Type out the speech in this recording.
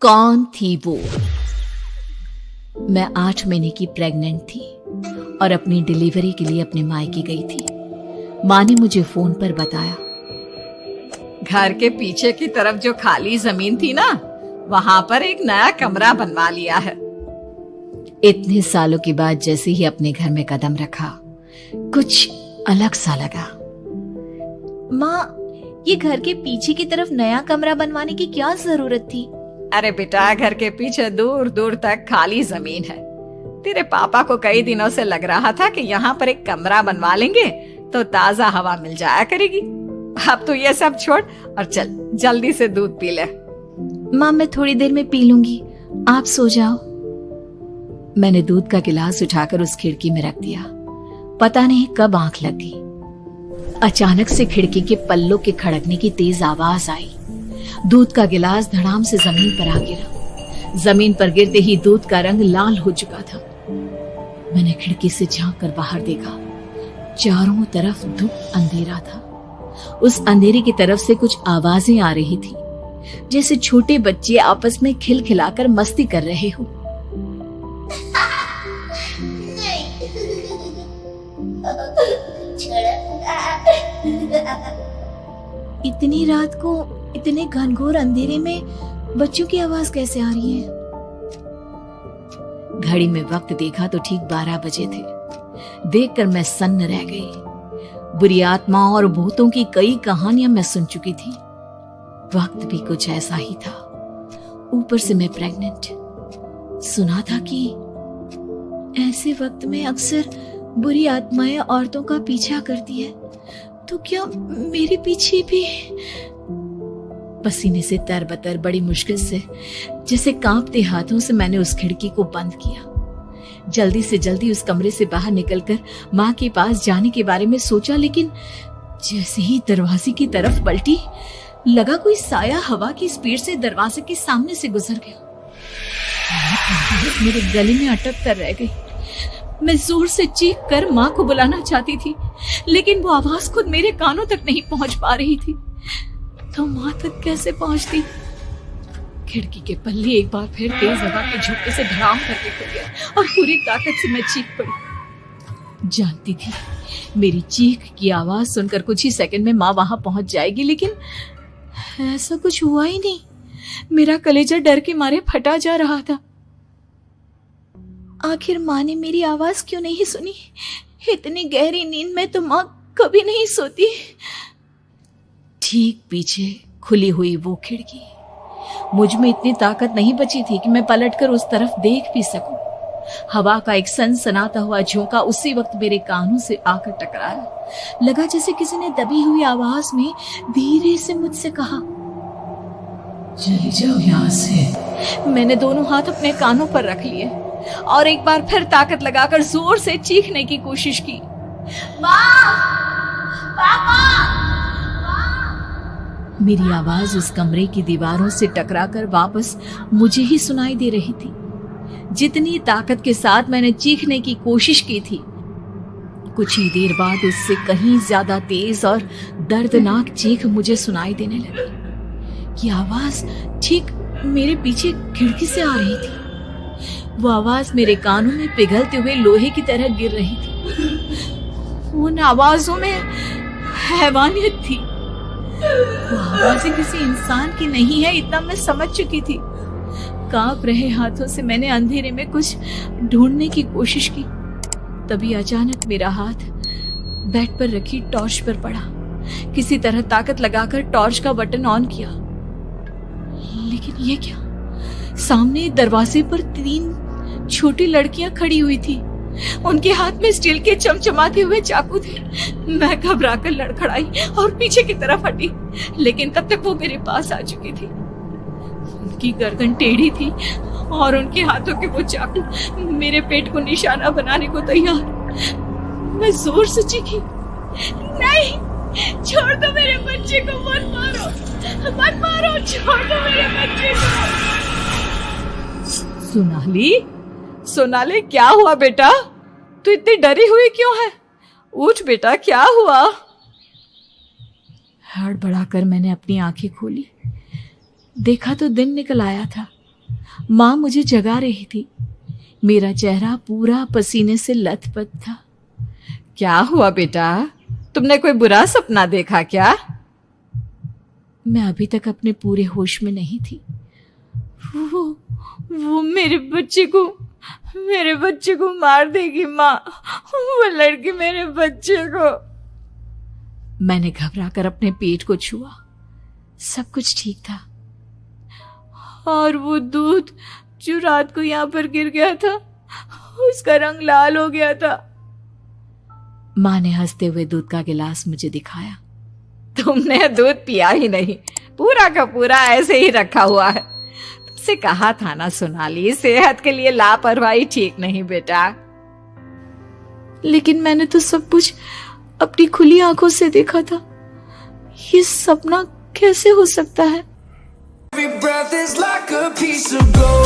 कौन थी वो? मैं 8 महीने की प्रेग्नेंट थी और अपनी डिलीवरी के लिए अपने मायके गई थी। माँ ने मुझे फोन पर बताया, घर के पीछे की तरफ जो खाली जमीन थी ना, वहां पर एक नया कमरा बनवा लिया है। इतने सालों के बाद जैसे ही अपने घर में कदम रखा, कुछ अलग सा लगा। माँ, ये घर के पीछे की तरफ नया कमरा बनवाने की क्या जरूरत थी? अरे बेटा, घर के पीछे दूर दूर तक खाली जमीन है। तेरे पापा को कई दिनों से लग रहा था कि यहाँ पर एक कमरा बनवा लेंगे तो ताजा हवा मिल जाया करेगी। अब तो ये सब छोड़ और चल जल्दी से दूध पी ले। माँ, मैं थोड़ी देर में पी लूंगी, आप सो जाओ। मैंने दूध का गिलास उठाकर उस खिड़की में रख दिया। पता नहीं कब आंख लग गई। अचानक से खिड़की के पल्लों के खड़कने की तेज आवाज आई। दूध का गिलास धड़ाम से जमीन पर आ गिरा। जमीन पर गिरते ही दूध का रंग लाल हो चुका था। मैंने खिड़की से झांक कर बाहर देखा। चारों तरफ धूप अंधेरा था। उस अंधेरे की तरफ से कुछ आवाजें आ रही थी, जैसे छोटे बच्चे आपस में खिलखिलाकर मस्ती कर रहे हो। इतनी रात को इतने घनघोर अंधेरे में बच्चों की आवाज कैसे आ रही है? घड़ी में वक्त देखा तो ठीक 12 बजे थे। देखकर मैं सन्न रह गई। बुरी आत्मा और भूतों की कई कहानियां मैं सुन चुकी थी। वक्त भी कुछ ऐसा ही था। ऊपर से मैं प्रेग्नेंट। सुना था कि ऐसे वक्त में अक्सर बुरी आत्माएं औरतों का पीछा करती है, तो क्या मेरे पीछे भी? पसीने से तरबतर बड़ी मुश्किल से, जैसे कांपते हाथों से मैंने उस खिड़की को बंद किया। जल्दी से जल्दी उस कमरे से बाहर निकलकर माँ के पास जाने के बारे में सोचा, लेकिन जैसे ही दरवाजे की तरफ पलटी, लगा कोई साया हवा की स्पीड से दरवाजे के सामने से गुजर गया। मेरे गले में अटक कर रह गई। मैं जोर से चीख कर माँ को बुलाना चाहती थी, लेकिन वो आवाज खुद मेरे कानों तक नहीं पहुंच पा रही थी। तो माँ तक कैसे पहुंचती? खिड़की के पल्ले एक बार फिर तेज हवा के झोंके से धड़ाम करके खुल गया और पूरी ताकत से मैं चीख पड़ी। जानती थी मेरी चीख की आवाज सुनकर कुछ ही सेकंड में माँ वहां पहुंच जाएगी, लेकिन ऐसा कुछ हुआ ही नहीं। मेरा कलेजा डर के मारे फटा जा रहा था। आखिर माँ ने मेरी आवाज क्यों नहीं सुनी? इतनी गहरी नींद में तो माँ कभी नहीं सोती। ठीक पीछे खुली हुई वो खिड़की। मुझ में इतनी ताकत नहीं बची थी कि मैं पलटकर उस तरफ देख भी सकूं। हवा का एक सनसनाता हुआ झोंका उसी वक्त मेरे कानों से आकर टकराया। लगा जैसे किसी ने दबी हुई आवाज में धीरे से मुझसे कहा, चली जाओ यहाँ से। मैंने दोनों हाथ अपने कानों पर रख लिए और एक बार फिर ताकत लगाकर जोर से चीखने की कोशिश की। माँ! पापा! मेरी आवाज उस कमरे की दीवारों से टकराकर वापस मुझे ही सुनाई दे रही थी। जितनी ताकत के साथ मैंने चीखने की कोशिश की थी, कुछ ही देर बाद उससे कहीं ज्यादा तेज और दर्दनाक चीख मुझे सुनाई देने लगी। ये आवाज ठीक मेरे पीछे खिड़की से आ रही थी। वो आवाज मेरे कानों में पिघलते हुए लोहे की तरह गिर रही थी। उन आवाजों में हैवानियत थी। वो आवाजें किसी इंसान की नहीं है, इतना मैं समझ चुकी थी। कांप रहे हाथों से मैंने अंधेरे में कुछ ढूंढने की कोशिश की। तभी अचानक मेरा हाथ बेड पर रखी टॉर्च पर पड़ा। किसी तरह ताकत लगाकर टॉर्च का बटन ऑन किया, लेकिन ये क्या? सामने दरवाजे पर 3 छोटी लड़कियां खड़ी हुई थी। उनके हाथ में स्टील के चमचमाते हुए चाकू थे। मैं घबराकर लड़खड़ाई और पीछे की तरफ हटी, लेकिन तब तक वो मेरे पास आ चुकी थी। उनकी गर्दन टेढ़ी थी और उनके हाथों के वो चाकू मेरे पेट को निशाना बनाने को तैयार। मैं जोर से चीखी, नहीं, छोड़ दो मेरे बच्चे को, मत मारो, मत मारो, छोड़ दो मेरे बच्चे को। सोनाली, क्या हुआ बेटा? तू इतनी डरी हुई क्यों है? उठ बेटा, क्या हुआ? हड़बड़ाकर मैंने अपनी आंखें खोली। देखा तो दिन निकल आया था। माँ मुझे जगा रही थी। मेरा चेहरा पूरा पसीने से लथपथ था। क्या हुआ बेटा, तुमने कोई बुरा सपना देखा क्या? मैं अभी तक अपने पूरे होश में नहीं थी। वो मेरे बच्चे को मार देगी माँ, वो लड़की मेरे बच्चे को। मैंने घबराकर अपने पेट को छुआ। सब कुछ ठीक था। और वो दूध जो रात को यहाँ पर गिर गया था, उसका रंग लाल हो गया था। माँ ने हंसते हुए दूध का गिलास मुझे दिखाया। तुमने दूध पिया ही नहीं, पूरा का पूरा ऐसे ही रखा हुआ है। तुमसे कहा था ना सोनाली, सेहत के लिए लापरवाही ठीक नहीं बेटा। लेकिन मैंने तो सब कुछ अपनी खुली आंखों से देखा था। ये सपना कैसे हो सकता है? Every breath is like a piece of gold.